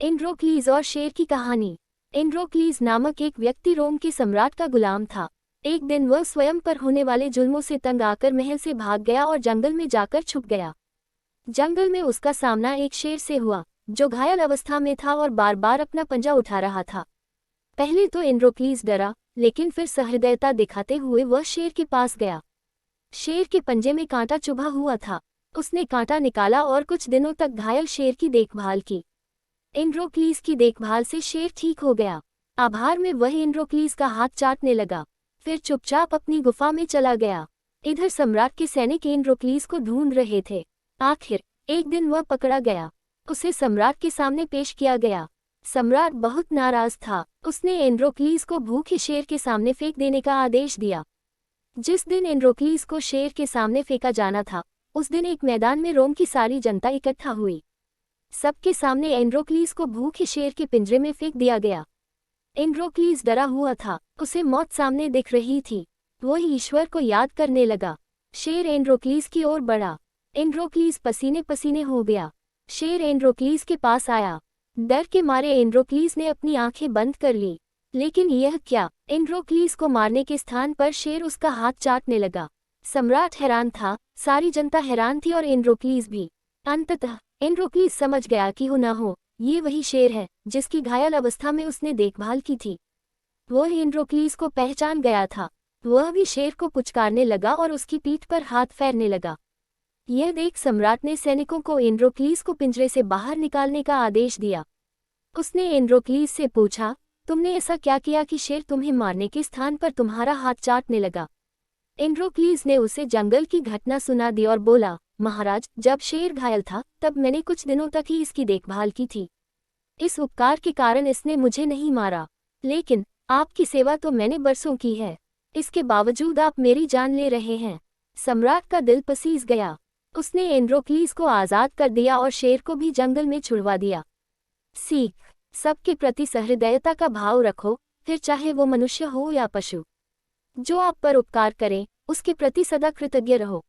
एंड्रोक्लीज और शेर की कहानी। एंड्रोक्लीज नामक एक व्यक्ति रोम के सम्राट का गुलाम था। एक दिन वह स्वयं पर होने वाले जुल्मों से तंग आकर महल से भाग गया और जंगल में जाकर छुप गया। जंगल में उसका सामना एक शेर से हुआ, जो घायल अवस्था में था और बार बार अपना पंजा उठा रहा था। पहले तो एंड्रोक्लीज डरा, लेकिन फिर सहृदयता दिखाते हुए वह शेर के पास गया। शेर के पंजे में कांटा चुभा हुआ था। उसने कांटा निकाला और कुछ दिनों तक घायल शेर की देखभाल की। एंड्रोक्लीज की देखभाल से शेर ठीक हो गया। आभार में वह एंड्रोक्लीज का हाथ चाटने लगा, फिर चुपचाप अपनी गुफा में चला गया। इधर सम्राट के सैनिक एंड्रोक्लीज को ढूंढ रहे थे। आखिर एक दिन वह पकड़ा गया। उसे सम्राट के सामने पेश किया गया। सम्राट बहुत नाराज था। उसने एंड्रोक्लीज को भूखे शेर के सामने फेंक देने का आदेश दिया। जिस दिन एंड्रोक्लीज को शेर के सामने फेंका जाना था, उस दिन एक मैदान में रोम की सारी जनता इकट्ठा हुई। सबके सामने एंड्रोक्लीज को भूखे शेर के पिंजरे में फेंक दिया गया। एंड्रोक्लीज डरा हुआ था, उसे मौत सामने दिख रही थी। वह ईश्वर को याद करने लगा। शेर एंड्रोक्लीज की ओर बढ़ा। एंड्रोक्लीज पसीने पसीने हो गया। शेर एंड्रोक्लीज के पास आया। डर के मारे एंड्रोक्लीज ने अपनी आंखें बंद कर ली। लेकिन यह क्या! एंड्रोक्लीज को मारने के स्थान पर शेर उसका हाथ चाटने लगा। सम्राट हैरान था, सारी जनता हैरान थी और एंड्रोक्लीज भी। अंततः एंड्रोक्लीज समझ गया कि हो न हो, ये वही शेर है जिसकी घायल अवस्था में उसने देखभाल की थी। वह एंड्रोक्लीज को पहचान गया था। वह भी शेर को पुचकारने लगा और उसकी पीठ पर हाथ फेरने लगा। यह देख सम्राट ने सैनिकों को एंड्रोक्लीज को पिंजरे से बाहर निकालने का आदेश दिया। उसने एंड्रोक्लीज से पूछा, तुमने ऐसा क्या किया कि शेर तुम्हें मारने के स्थान पर तुम्हारा हाथ चाटने लगा? एंड्रोक्लीज ने उसे जंगल की घटना सुना दी और बोला, महाराज, जब शेर घायल था तब मैंने कुछ दिनों तक ही इसकी देखभाल की थी। इस उपकार के कारण इसने मुझे नहीं मारा, लेकिन आपकी सेवा तो मैंने बरसों की है। इसके बावजूद आप मेरी जान ले रहे हैं। सम्राट का दिल पसीज गया। उसने एंड्रोक्लीज को आज़ाद कर दिया और शेर को भी जंगल में छुड़वा दिया। सीख: सबके प्रति सहृदयता का भाव रखो, फिर चाहे वो मनुष्य हो या पशु। जो आप पर उपकार करें, उसके प्रति सदा कृतज्ञ रहो।